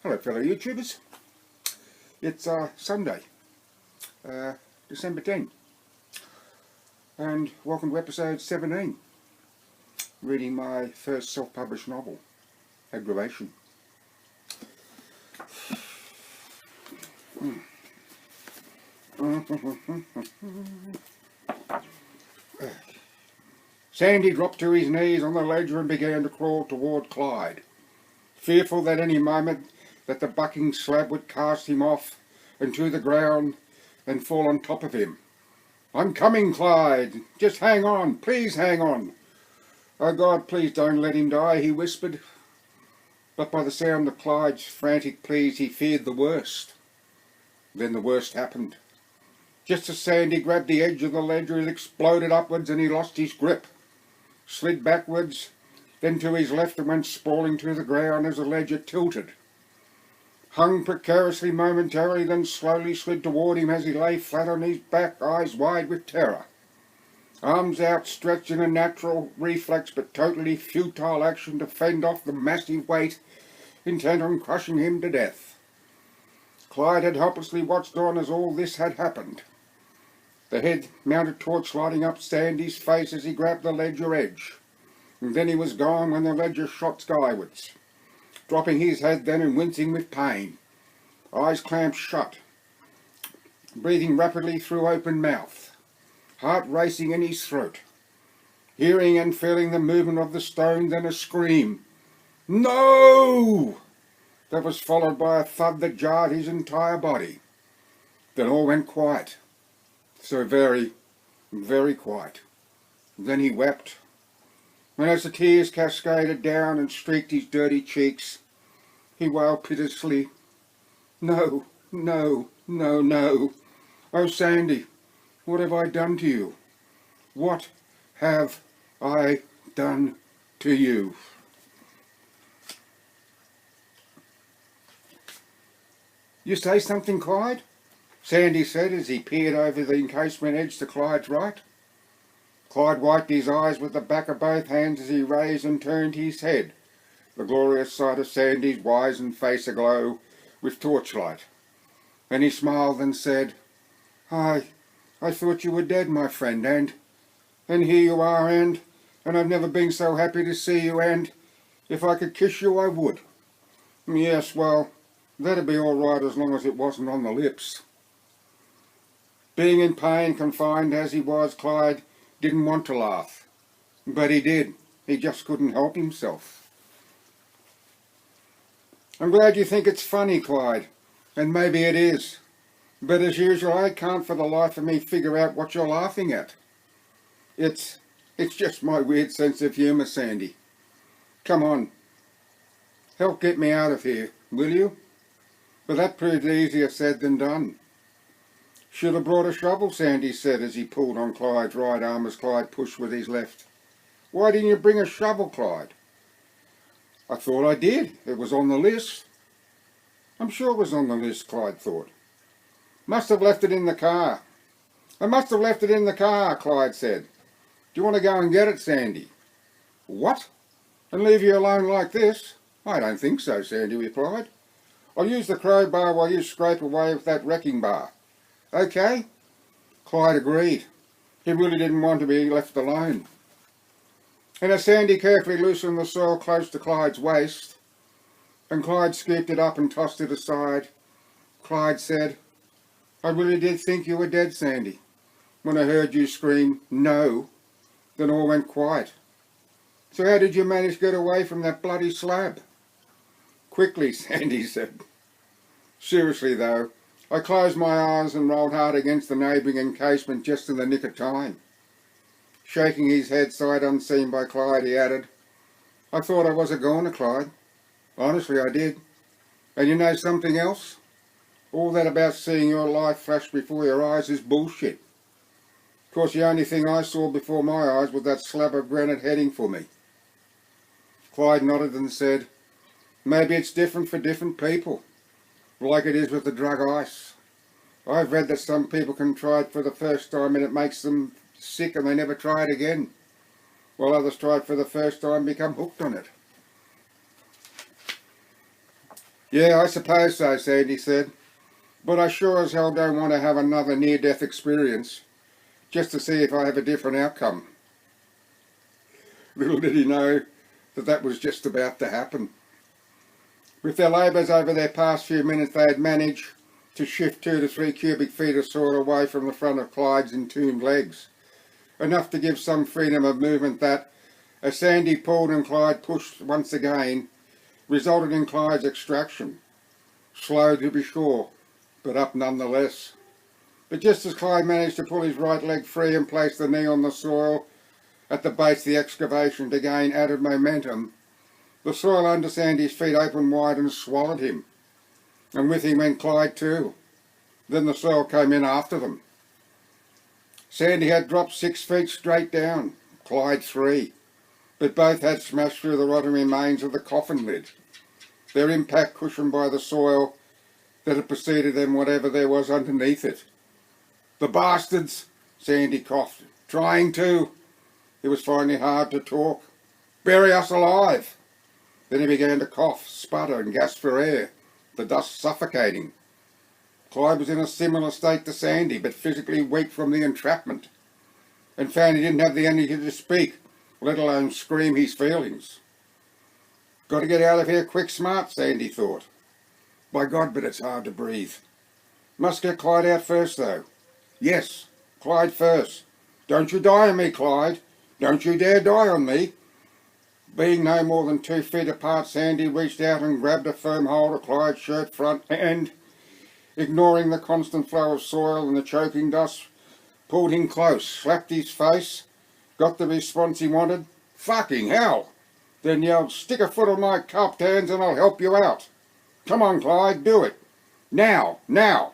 Hello fellow YouTubers, it's Sunday, December 10, and welcome to episode 17, reading my first self-published novel, Aggravation. Sandy dropped to his knees on the ledge and began to crawl toward Clyde, fearful that any moment that the bucking slab would cast him off and to the ground and fall on top of him. "I'm coming, Clyde. Just hang on. Please hang on. Oh God, please don't let him die," he whispered. But by the sound of Clyde's frantic pleas, he feared the worst. Then the worst happened. Just as Sandy grabbed the edge of the ledge, it exploded upwards and he lost his grip, slid backwards, then to his left and went sprawling to the ground as the ledger tilted. Hung precariously momentarily, then slowly slid toward him as he lay flat on his back, eyes wide with terror. Arms outstretched in a natural reflex but totally futile action to fend off the massive weight intent on crushing him to death. Clyde had helplessly watched on as all this had happened, the head-mounted torch lighting up Sandy's face as he grabbed the ledger edge. And then he was gone when the ledger shot skywards, dropping his head then and wincing with pain, eyes clamped shut, breathing rapidly through open mouth, heart racing in his throat, hearing and feeling the movement of the stone, then a scream, "No!" that was followed by a thud that jarred his entire body. Then all went quiet, so very, very quiet. Then he wept, and as the tears cascaded down and streaked his dirty cheeks, he wailed piteously, "No, no, no, no. Oh, Sandy, what have I done to you? What have I done to you?" "You say something, Clyde?" Sandy said as he peered over the encasement edge to Clyde's right. Clyde wiped his eyes with the back of both hands as he raised and turned his head, the glorious sight of Sandy's wizened face aglow with torchlight. Then he smiled and said, I thought you were dead, my friend, and here you are, and I've never been so happy to see you, and if I could kiss you I would." "Yes, well, that'd be all right as long as it wasn't on the lips." Being in pain, confined as he was, Clyde didn't want to laugh, but he did. He just couldn't help himself. "I'm glad you think it's funny, Clyde, and maybe it is, but as usual I can't for the life of me figure out what you're laughing at. It's just my weird sense of humour, Sandy. Come on, help get me out of here, will you?" But that proved easier said than done. "Should have brought a shovel," Sandy said as he pulled on Clyde's right arm as Clyde pushed with his left. "Why didn't you bring a shovel, Clyde?" "I thought I did. It was on the list." "I'm sure it was on the list," Clyde thought. "Must have left it in the car." "I must have left it in the car," Clyde said. "Do you want to go and get it, Sandy?" "What? And leave you alone like this?" "I don't think so," Sandy replied. "I'll use the crowbar while you scrape away with that wrecking bar. Okay?" Clyde agreed. He really didn't want to be left alone. And as Sandy carefully loosened the soil close to Clyde's waist, and Clyde scooped it up and tossed it aside, Clyde said, "I really did think you were dead, Sandy. When I heard you scream, 'No,' then all went quiet. So how did you manage to get away from that bloody slab?" "Quickly," Sandy said. "Seriously though, I closed my eyes and rolled hard against the neighbouring encasement just in the nick of time." Shaking his head sight unseen by Clyde, he added, "I thought I was a goner, Clyde. Honestly, I did. And you know something else? All that about seeing your life flash before your eyes is bullshit. Of course, the only thing I saw before my eyes was that slab of granite heading for me." Clyde nodded and said, "Maybe it's different for different people, like it is with the drug ice. I've read that some people can try it for the first time and it makes them sick and they never try it again, while others try it for the first time and become hooked on it." Yeah, I suppose so, Sandy said. But I sure as hell don't want to have another near-death experience, just to see if I have a different outcome. Little did he know that that was just about to happen. With their labours over their past few minutes, they had managed to shift 2 to 3 cubic feet of soil away from the front of Clyde's entombed legs, enough to give some freedom of movement that, as Sandy pulled and Clyde pushed once again, resulted in Clyde's extraction. Slow to be sure, but up nonetheless. But just as Clyde managed to pull his right leg free and place the knee on the soil at the base of the excavation to gain added momentum, the soil under Sandy's feet opened wide and swallowed him. And with him went Clyde too. Then the soil came in after them. Sandy had dropped 6 feet straight down, Clyde 3, but both had smashed through the rotten remains of the coffin lid, their impact cushioned by the soil that had preceded them, whatever there was underneath it. The bastards, Sandy coughed, trying to. It was finding it hard to talk. Bury us alive. Then he began to cough, sputter and gasp for air, the dust suffocating. Clyde was in a similar state to Sandy, but physically weak from the entrapment, and found he didn't have the energy to speak, let alone scream his feelings. Got to get out of here quick smart, Sandy thought. By God, but it's hard to breathe. Must get Clyde out first, though. Yes, Clyde first. Don't you die on me, Clyde. Don't you dare die on me. Being no more than 2 feet apart, Sandy reached out and grabbed a firm hold of Clyde's shirt front and, ignoring the constant flow of soil and the choking dust, pulled him close, slapped his face, got the response he wanted. Fucking hell! Then yelled, stick a foot on my cupped hands and I'll help you out. Come on, Clyde, do it. Now, now.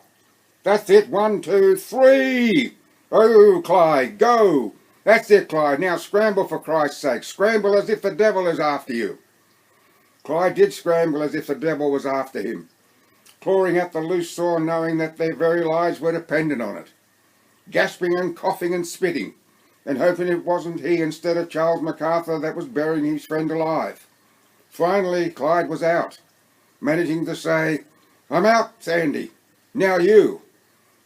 That's it, 1, 2, 3. Oh, Clyde, go. That's it, Clyde. Now scramble for Christ's sake. Scramble as if the devil is after you. Clyde did scramble as if the devil was after him, clawing at the loose soil, knowing that their very lives were dependent on it, gasping and coughing and spitting, and hoping it wasn't he instead of Charles MacArthur that was burying his friend alive. Finally, Clyde was out, managing to say, I'm out, Sandy. Now you.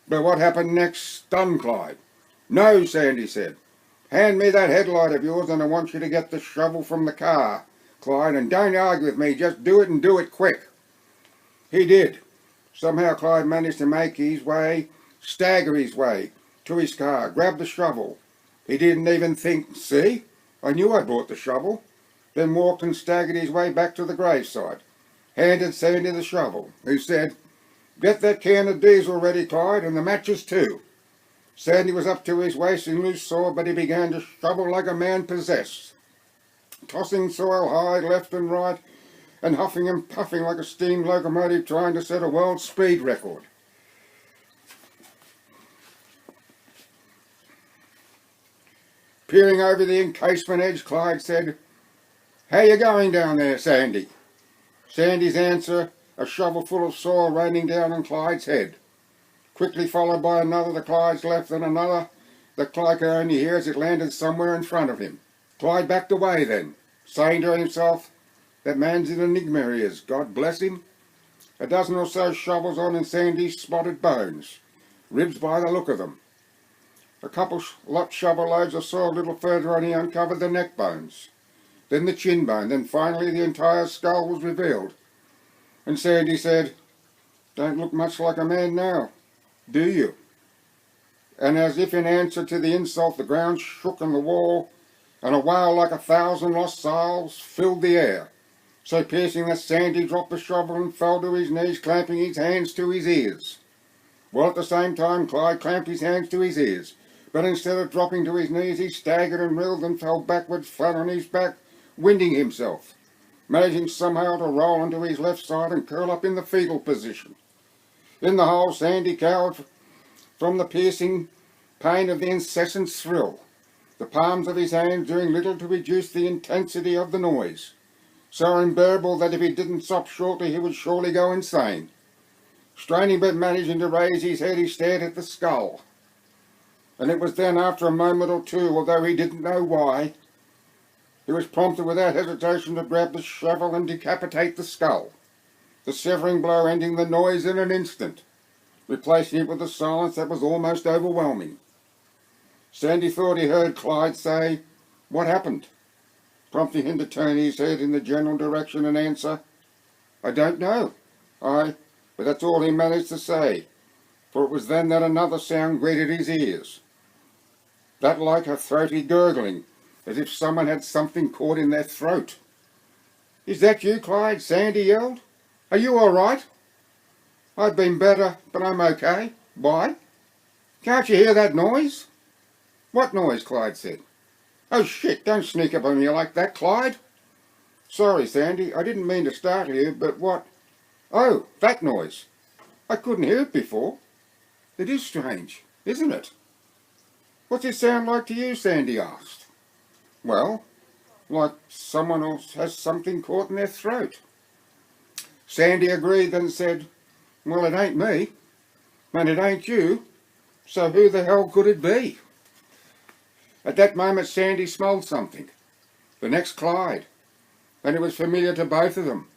But what happened next stunned Clyde. No, Sandy said. Hand me that headlight of yours and I want you to get the shovel from the car, Clyde, and don't argue with me, just do it and do it quick. He did. Somehow Clyde managed to make his way, stagger his way, to his car, grab the shovel. He didn't even think, see, I knew I brought the shovel. Then walked and staggered his way back to the graveside, handed Sandy the shovel, who said, get that can of diesel ready, Clyde, and the matches too. Sandy was up to his waist in loose soil, but he began to shovel like a man possessed, tossing soil high left and right, and huffing and puffing like a steam locomotive trying to set a world speed record. Peering over the encasement edge, Clyde said, how you going down there, Sandy? Sandy's answer, a shovel full of soil raining down on Clyde's head, quickly followed by another to Clyde's left and another that Clyde could only hear as it landed somewhere in front of him. Clyde backed away then, saying to himself, that man's an enigma he is, God bless him. A dozen or so shovels on in Sandy's spotted bones, ribs by the look of them. A couple shovel loads of soil a little further on he uncovered the neck bones, then the chin bone, then finally the entire skull was revealed. And Sandy said, don't look much like a man now, do you? And as if in answer to the insult, the ground shook and the wall, and a wail like 1,000 lost souls filled the air, so piercing that Sandy dropped the shovel and fell to his knees, clamping his hands to his ears. Well, at the same time, Clyde clamped his hands to his ears, but instead of dropping to his knees, he staggered and reeled and fell backwards flat on his back, winding himself, managing somehow to roll onto his left side and curl up in the fetal position. In the hole, Sandy cowered from the piercing pain of the incessant thrill, the palms of his hands doing little to reduce the intensity of the noise, so unbearable that if he didn't stop shortly he would surely go insane. Straining but managing to raise his head, he stared at the skull. And it was then, after a moment or two, although he didn't know why, he was prompted without hesitation to grab the shovel and decapitate the skull. the severing blow ending the noise in an instant, replacing it with a silence that was almost overwhelming. Sandy thought he heard Clyde say, "What happened?" prompting him to turn his head in the general direction and answer, "I don't know. But that's all he managed to say, for it was then that another sound greeted his ears. That like a throaty gurgling, as if someone had something caught in their throat. "Is that you, Clyde?" Sandy yelled. "Are you all right?" "I've been better, but I'm okay." "Why?" "Can't you hear that noise?" "What noise?" Clyde said. "Oh shit, don't sneak up on me like that, Clyde." "Sorry, Sandy, I didn't mean to startle you, but what—" "Oh, that noise. I couldn't hear it before. It is strange, isn't it?" "What's it sound like to you?" Sandy asked. "Well, like someone else has something caught in their throat." Sandy agreed, then said, "Well, it ain't me, and it ain't you, so who the hell could it be?" At that moment Sandy smelled something. The next Clyde, and it was familiar to both of them,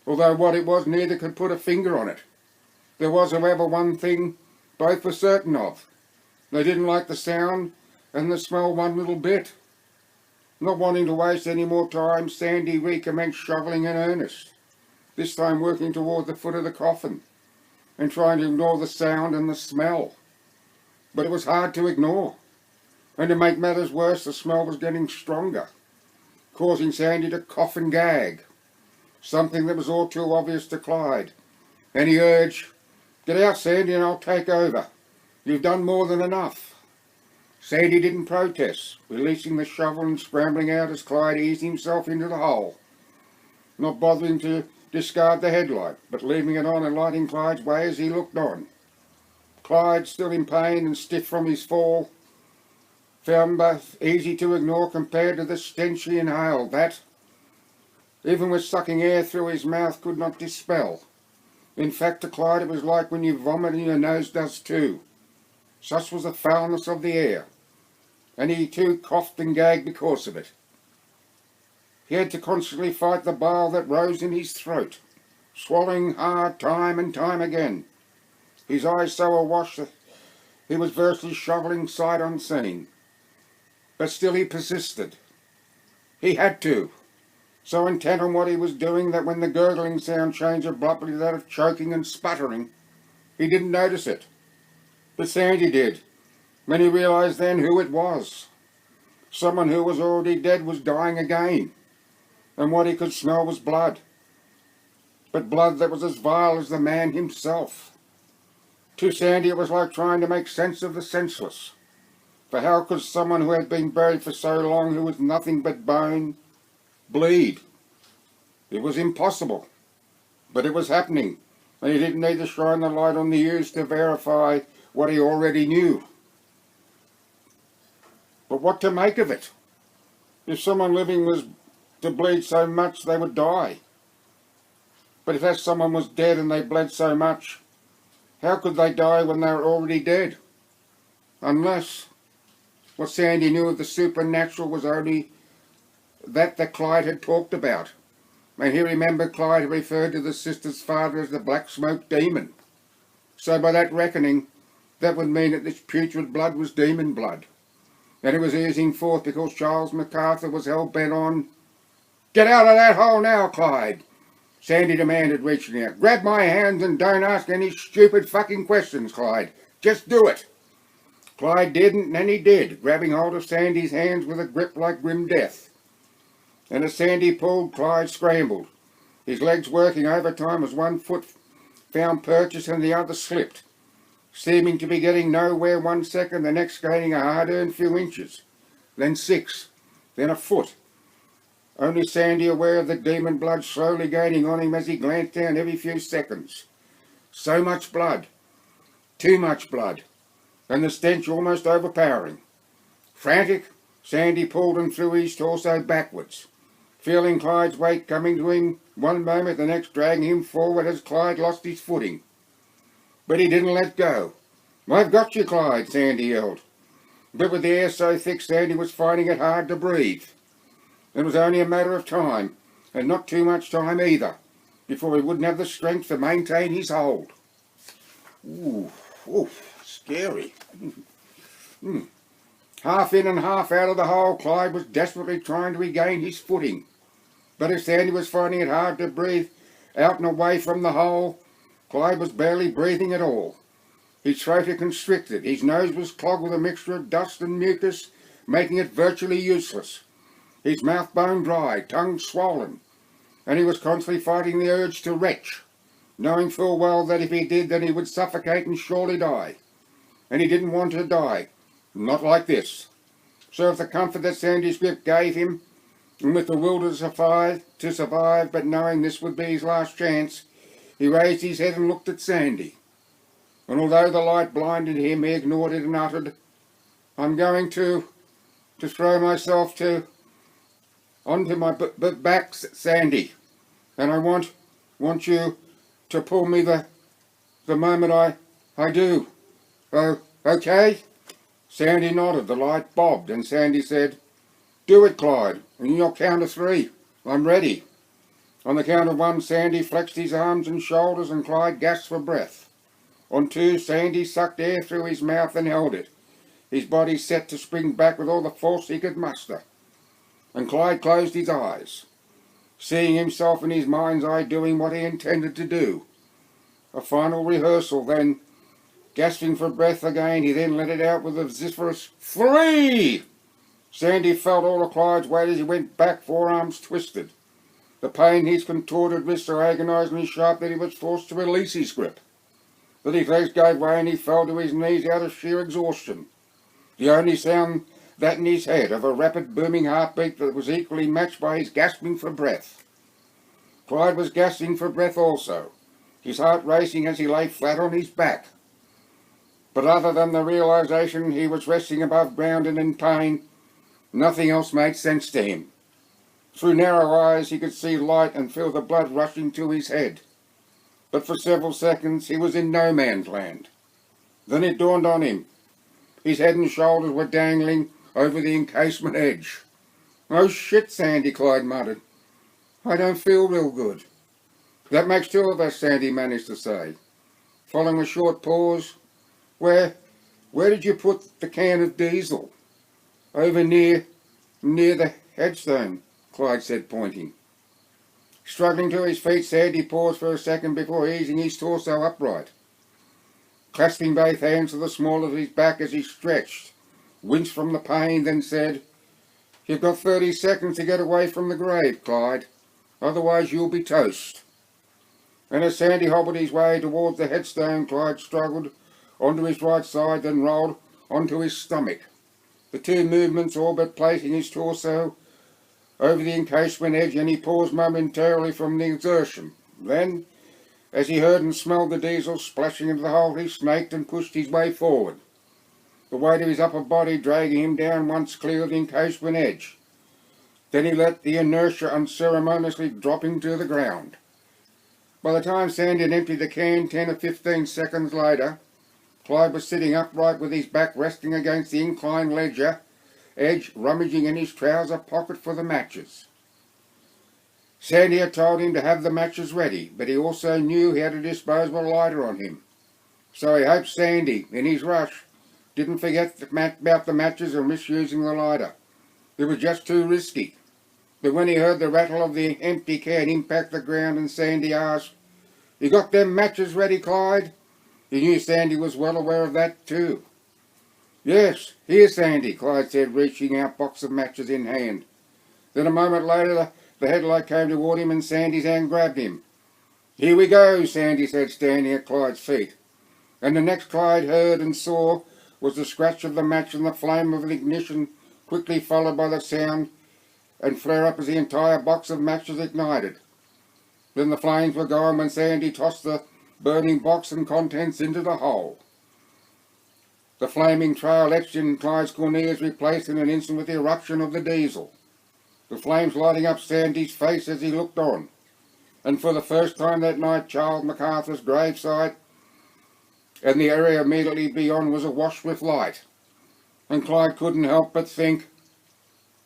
although what it was neither could put a finger on it. There was, however, one thing both were certain of. They didn't like the sound and the smell one little bit. Not wanting to waste any more time, Sandy recommenced shoveling in earnest, this time working toward the foot of the coffin and trying to ignore the sound and the smell. But it was hard to ignore, and to make matters worse, the smell was getting stronger, causing Sandy to cough and gag, something that was all too obvious to Clyde, and he urged, "Get out, Sandy, and I'll take over. You've done more than enough." Sandy didn't protest, releasing the shovel and scrambling out as Clyde eased himself into the hole, not bothering to discard the headlight, but leaving it on and lighting Clyde's way as he looked on. Clyde, still in pain and stiff from his fall, found both easy to ignore compared to the stench he inhaled that, even with sucking air through his mouth, could not dispel. In fact, to Clyde it was like when you vomit and your nose does too. Such was the foulness of the air, and he too coughed and gagged because of it. He had to constantly fight the bile that rose in his throat, swallowing hard time and time again, his eyes so awash that he was virtually shoveling sight unseen. But still he persisted. He had to, so intent on what he was doing that when the gurgling sound changed abruptly to that of choking and sputtering, he didn't notice it. But Sandy did, when he realized then who it was. Someone who was already dead was dying again, and what he could smell was blood. But blood that was as vile as the man himself. To Sandy it was like trying to make sense of the senseless. For how could someone who had been buried for so long, who was nothing but bone, bleed? It was impossible. But it was happening, and he didn't need to shine the light on the news to verify what he already knew. But what to make of it? If someone living was to bleed so much, they would die. But if that someone was dead and they bled so much, how could they die when they were already dead? Unless what Sandy knew of the supernatural was only that Clyde had talked about. And he remembered Clyde had referred to the sister's father as the Black Smoke Demon. So by that reckoning, that would mean that this putrid blood was demon blood. And it was oozing forth because Charles MacArthur was hell-bent on... "Get out of that hole now, Clyde," Sandy demanded, reaching out. "Grab my hands and don't ask any stupid fucking questions, Clyde. Just do it." Clyde didn't, and he did, grabbing hold of Sandy's hands with a grip like grim death. And as Sandy pulled, Clyde scrambled, his legs working overtime as one foot found purchase and the other slipped, seeming to be getting nowhere 1 second, the next gaining a hard-earned few inches, then 6, then a foot. Only Sandy aware of the demon blood slowly gaining on him as he glanced down every few seconds. So much blood, too much blood, and the stench almost overpowering. Frantic, Sandy pulled and threw his torso backwards, feeling Clyde's weight coming to him one moment, the next dragging him forward as Clyde lost his footing. But he didn't let go. "I've got you, Clyde," Sandy yelled. But with the air so thick, Sandy was finding it hard to breathe. It was only a matter of time, and not too much time either, before he wouldn't have the strength to maintain his hold. Ooh, ooh, scary. Half in and half out of the hole, Clyde was desperately trying to regain his footing. But as Sandy was finding it hard to breathe out and away from the hole, Clyde was barely breathing at all. His throat had constricted, his nose was clogged with a mixture of dust and mucus, making it virtually useless. His mouth bone dry, tongue swollen, and he was constantly fighting the urge to retch, knowing full well that if he did, then he would suffocate and surely die. And he didn't want to die, not like this. So with the comfort that Sandy's grip gave him, and with the will to survive, but knowing this would be his last chance, he raised his head and looked at Sandy. And although the light blinded him, he ignored it and uttered, "I'm going to throw myself onto my back, Sandy, and I want you to pull me the moment I do. Oh, okay?" Sandy nodded, the light bobbed, and Sandy said, "Do it, Clyde, and you'll count to 3. I'm ready." On the count of 1, Sandy flexed his arms and shoulders, and Clyde gasped for breath. On 2, Sandy sucked air through his mouth and held it, his body set to spring back with all the force he could muster. And Clyde closed his eyes, seeing himself in his mind's eye doing what he intended to do. A final rehearsal, then, gasping for breath again, he then let it out with a vociferous 3! Sandy felt all of Clyde's weight as he went back, forearms twisted. The pain in his contorted wrists so agonisingly sharp that he was forced to release his grip. Then his legs gave way and he fell to his knees out of sheer exhaustion. The only sound that in his head of a rapid booming heartbeat that was equally matched by his gasping for breath. Clyde was gasping for breath also, his heart racing as he lay flat on his back. But other than the realisation he was resting above ground and in pain, nothing else made sense to him. Through narrow eyes he could see light and feel the blood rushing to his head. But for several seconds he was in no man's land. Then it dawned on him. His head and shoulders were dangling over the encasement edge. "Oh shit, Sandy," Clyde muttered. "I don't feel real good." "That makes 2 of us," Sandy managed to say. Following a short pause, Where did you put the can of diesel?" "Over near the headstone," Clyde said, pointing. Struggling to his feet, Sandy paused for a second before easing his torso upright. Clasping both hands to the small of his back as he stretched, winced from the pain, then said, "You've got 30 seconds to get away from the grave, Clyde. Otherwise you'll be toast." And as Sandy hobbled his way towards the headstone, Clyde struggled onto his right side, then rolled onto his stomach, the 2 movements all but placing his torso over the encasement edge, and he paused momentarily from the exertion. Then, as he heard and smelled the diesel splashing into the hole, he snaked and pushed his way forward, the weight of his upper body dragging him down once clear of the encasement edge. Then he let the inertia unceremoniously drop him to the ground. By the time Sandy had emptied the can 10 or 15 seconds later, Clyde was sitting upright with his back resting against the inclined edge, rummaging in his trouser pocket for the matches. Sandy had told him to have the matches ready, but he also knew he had a disposable lighter on him. So he hoped Sandy, in his rush, didn't forget about the matches or misusing the lighter. It was just too risky. But when he heard the rattle of the empty can impact the ground and Sandy asked, "You got them matches ready, Clyde?" He knew Sandy was well aware of that too. "Yes, here, Sandy," Clyde said, reaching out, box of matches in hand. Then a moment later the headlight came toward him and Sandy's hand grabbed him. "Here we go," Sandy said, standing at Clyde's feet. And the next Clyde heard and saw was the scratch of the match and the flame of the ignition, quickly followed by the sound and flare up as the entire box of matches ignited. Then the flames were gone when Sandy tossed the burning box and contents into the hole. The flaming trail etched in Clyde's corneas replaced in an instant with the eruption of the diesel, the flames lighting up Sandy's face as he looked on. And for the first time that night, Charles MacArthur's gravesite and the area immediately beyond was awash with light. And Clyde couldn't help but think,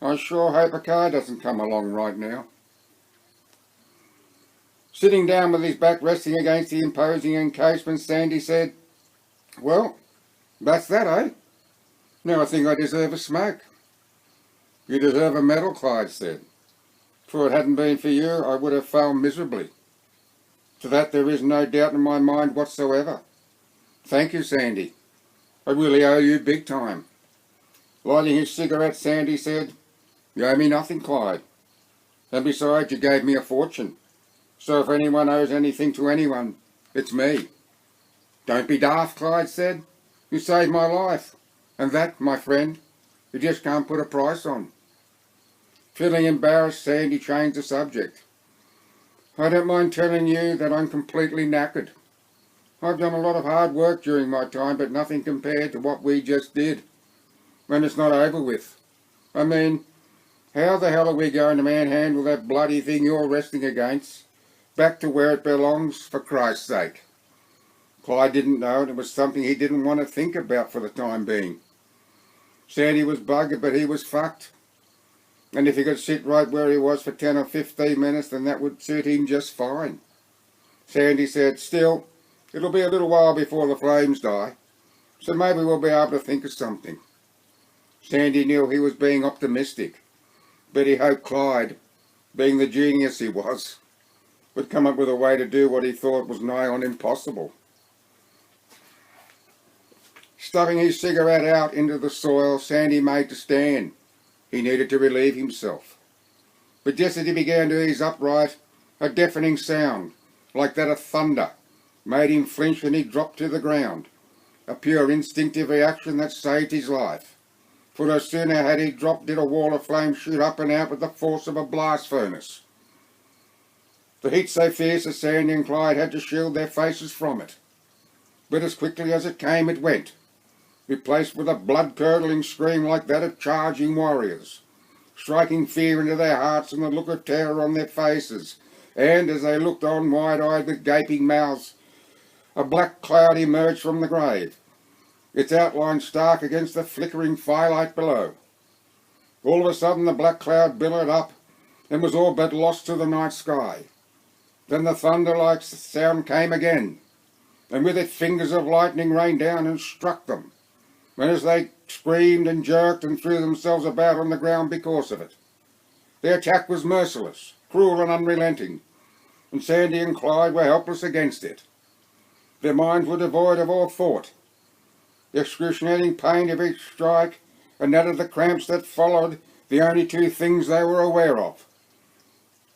"I sure hope a car doesn't come along right now." Sitting down with his back resting against the imposing encasement, Sandy said, "Well, that's that, eh? Now I think I deserve a smoke." "You deserve a medal," Clyde said. "For it hadn't been for you, I would have failed miserably. To that there is no doubt in my mind whatsoever. Thank you, Sandy. I really owe you big time." Lighting his cigarette, Sandy said, "You owe me nothing, Clyde. And besides, you gave me a fortune. So if anyone owes anything to anyone, it's me." "Don't be daft," Clyde said. "You saved my life. And that, my friend, you just can't put a price on." Feeling embarrassed, Sandy changed the subject. "I don't mind telling you that I'm completely knackered. I've done a lot of hard work during my time, but nothing compared to what we just did. And it's not over with. I mean, how the hell are we going to manhandle that bloody thing you're resting against back to where it belongs, for Christ's sake?" Clyde didn't know, and it was something he didn't want to think about for the time being. Sandy was buggered, but he was fucked. And if he could sit right where he was for 10 or 15 minutes, then that would suit him just fine. Sandy said, "Still, it'll be a little while before the flames die, so maybe we'll be able to think of something." Sandy knew he was being optimistic, but he hoped Clyde, being the genius he was, would come up with a way to do what he thought was nigh on impossible. Stuffing his cigarette out into the soil, Sandy made to stand. He needed to relieve himself. But just as he began to ease upright, a deafening sound, like that of thunder, made him flinch and he dropped to the ground, a pure instinctive reaction that saved his life. For no sooner had he dropped did a wall of flame shoot up and out with the force of a blast furnace. The heat so fierce that Sandy and Clyde had to shield their faces from it. But as quickly as it came, it went, replaced with a blood-curdling scream like that of charging warriors, striking fear into their hearts and the look of terror on their faces. And as they looked on wide-eyed with gaping mouths, a black cloud emerged from the grave, its outline stark against the flickering firelight below. All of a sudden the black cloud billowed up and was all but lost to the night sky. Then the thunder-like sound came again, and with it fingers of lightning rained down and struck them, and as they screamed and jerked and threw themselves about on the ground because of it. The attack was merciless, cruel and unrelenting, and Sandy and Clyde were helpless against it. Their minds were devoid of all thought. The excruciating pain of each strike and that of the cramps that followed, the only two things they were aware of.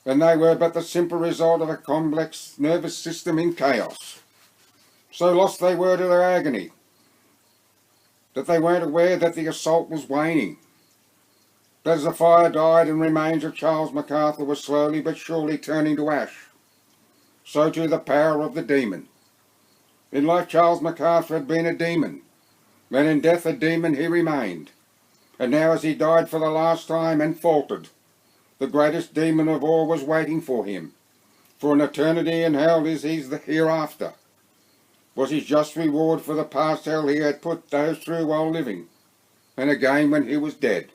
And they were but the simple result of a complex nervous system in chaos. So lost they were to their agony, that they weren't aware that the assault was waning. But as the fire died and remains of Charles MacArthur were slowly but surely turning to ash, so too the power of the demon. In life Charles MacArthur had been a demon, and in death a demon he remained. And now as he died for the last time and faltered, the greatest demon of all was waiting for him. For an eternity in hell is his the hereafter. Was his just reward for the past hell he had put those through while living, and again when he was dead.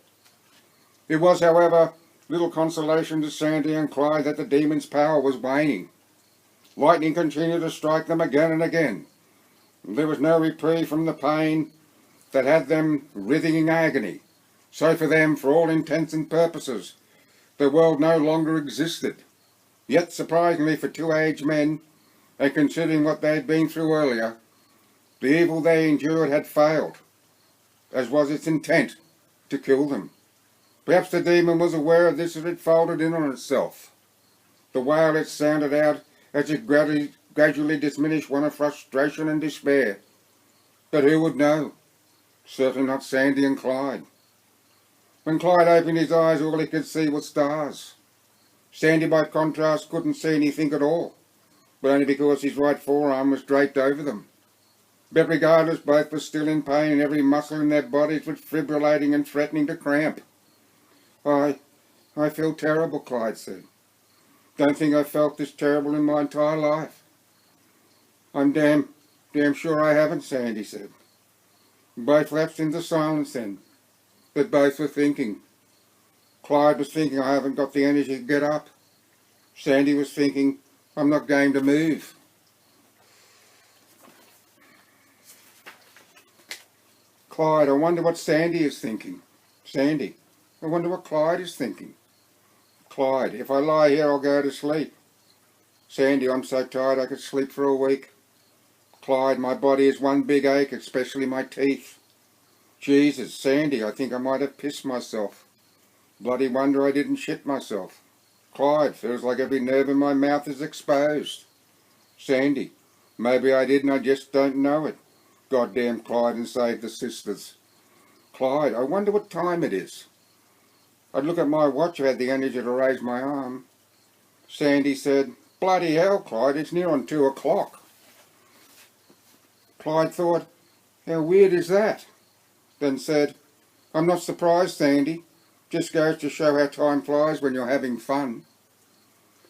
It was, however, little consolation to Sandy and Clyde that the demon's power was waning. Lightning continued to strike them again and again. There was no reprieve from the pain that had them writhing in agony. So for them, for all intents and purposes, the world no longer existed. Yet, surprisingly for two aged men, and considering what they had been through earlier, the evil they endured had failed, as was its intent, to kill them. Perhaps the demon was aware of this as it folded in on itself. The wail it sounded out as it gradually diminished one of frustration and despair. But who would know? Certainly not Sandy and Clyde. When Clyde opened his eyes, all he could see was stars. Sandy, by contrast, couldn't see anything at all, but only because his right forearm was draped over them. But regardless, both were still in pain, and every muscle in their bodies was fibrillating and threatening to cramp. I feel terrible," Clyde said. "Don't think I've felt this terrible in my entire life." "I'm damn sure I haven't," Sandy said. Both lapsed into silence then, but both were thinking. Clyde was thinking, "I haven't got the energy to get up." Sandy was thinking, I'm not game to move. Clyde, I wonder what Sandy is thinking. Sandy, I wonder what Clyde is thinking. Clyde, if I lie here I'll go to sleep. Sandy, I'm so tired I could sleep for a week. Clyde, my body is one big ache, especially my teeth. Jesus, Sandy, I think I might have pissed myself. Bloody wonder I didn't shit myself. Clyde, feels like every nerve in my mouth is exposed. Sandy, maybe I didn't, I just don't know it. Goddamn Clyde and save the sisters. Clyde, I wonder what time it is. I'd look at my watch, I had the energy to raise my arm. Sandy said, bloody hell, Clyde, it's near on 2 o'clock. Clyde thought, how weird is that? Then said, I'm not surprised, Sandy. Just goes to show how time flies when you're having fun.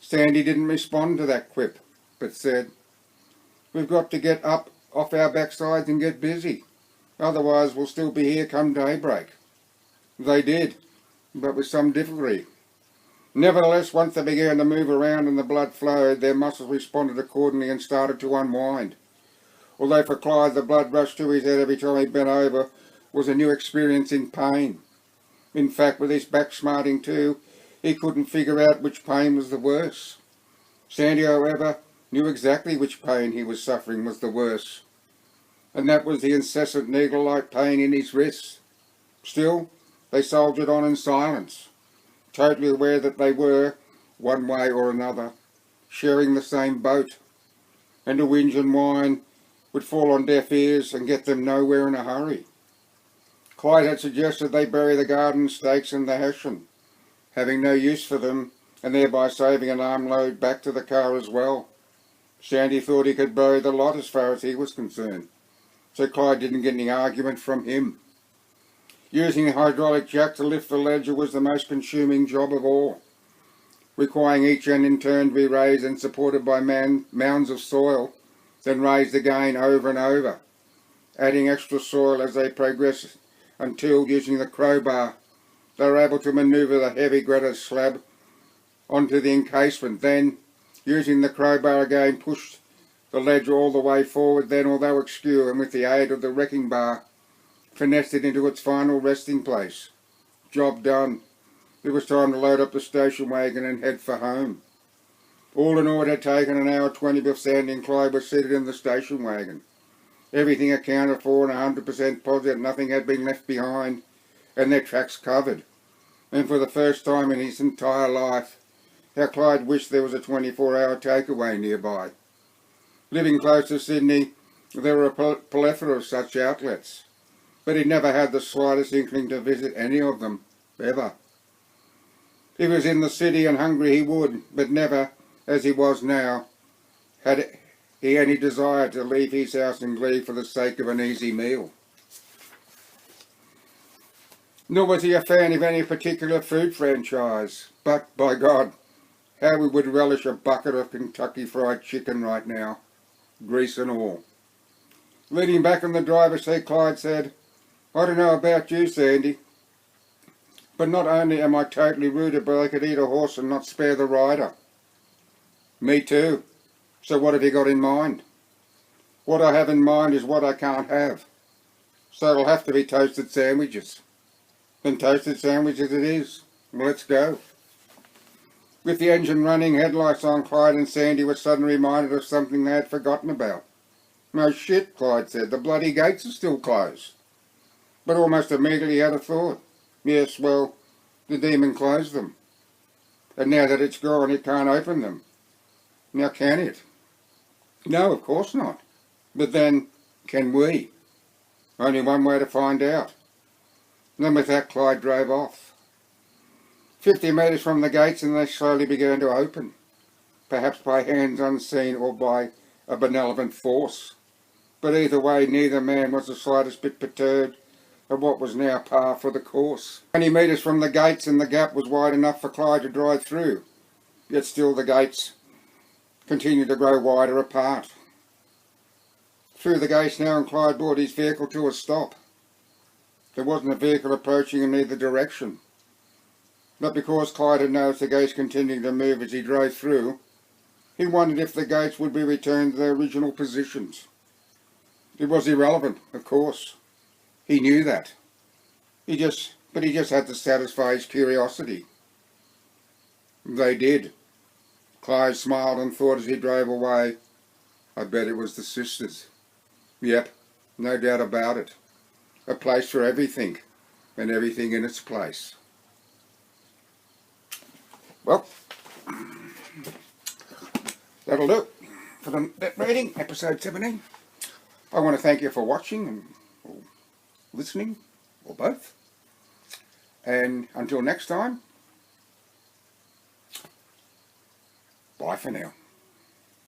Sandy didn't respond to that quip, but said, we've got to get up off our backsides and get busy. Otherwise we'll still be here come daybreak. They did, but with some difficulty. Nevertheless, once they began to move around and the blood flowed, their muscles responded accordingly and started to unwind. Although for Clyde the blood rushed to his head every time he bent over was a new experience in pain. In fact, with his back smarting too, he couldn't figure out which pain was the worse. Sandy, however, knew exactly which pain he was suffering was the worse, and that was the incessant needle-like pain in his wrists. Still, they soldiered on in silence, totally aware that they were, one way or another, sharing the same boat, and a whinge and whine would fall on deaf ears and get them nowhere in a hurry. Clyde had suggested they bury the garden stakes in the hessian, having no use for them, and thereby saving an armload back to the car as well. Sandy thought he could bury the lot as far as he was concerned, so Clyde didn't get any argument from him. Using a hydraulic jack to lift the ledger was the most consuming job of all, requiring each end in turn to be raised and supported by mounds of soil, then raised again over and over, adding extra soil as they progressed until, using the crowbar, they were able to manoeuvre the heavy granite slab onto the encasement. Then, using the crowbar again, pushed the ledger all the way forward, then, although askew, and with the aid of the wrecking bar, finessed it into its final resting place. Job done. It was time to load up the station wagon and head for home. All in all, it had taken an hour 20 before Sandy and Clyde were seated in the station wagon. Everything accounted for and 100% positive nothing had been left behind, and their tracks covered. And for the first time in his entire life, how Clyde wished there was a 24-hour takeaway nearby. Living close to Sydney, there were a plethora of such outlets, but he never had the slightest inkling to visit any of them, ever. If he was in the city and hungry he would, but never, as he was now, had he any desire to leave his house in glee for the sake of an easy meal. Nor was he a fan of any particular food franchise, but, by God, how we would relish a bucket of Kentucky Fried Chicken right now, grease and all. Leaning back in the driver's seat, Clyde said, I don't know about you, Sandy, but not only am I totally rooted, but I could eat a horse and not spare the rider. Me too. So what have you got in mind? What I have in mind is what I can't have. So it'll have to be toasted sandwiches. Then toasted sandwiches it is. Well, let's go. With the engine running, headlights on, Clyde and Sandy were suddenly reminded of something they had forgotten about. No shit, Clyde said, the bloody gates are still closed. But almost immediately he had a thought. Yes, well, the demon closed them. And now that it's gone, it can't open them. Now can it? No, of course not. But then, can we? Only one way to find out. And then with that, Clyde drove off. 50 metres from the gates and they slowly began to open, perhaps by hands unseen or by a benevolent force. But either way, neither man was the slightest bit perturbed at what was now par for the course. 20 metres from the gates and the gap was wide enough for Clyde to drive through, yet still the gates continued to grow wider apart. Through the gates now, and Clyde brought his vehicle to a stop. There wasn't a vehicle approaching in either direction. Not because Clyde had noticed the gates continuing to move as he drove through. He wondered if the gates would be returned to their original positions. It was irrelevant, of course. He knew that. But he just had to satisfy his curiosity. They did. Clive smiled and thought as he drove away, I bet it was the sisters. Yep, no doubt about it. A place for everything, and everything in its place. Well, that'll do it for that reading, episode 17. I want to thank you for watching and or listening, or both. And until next time, bye for now.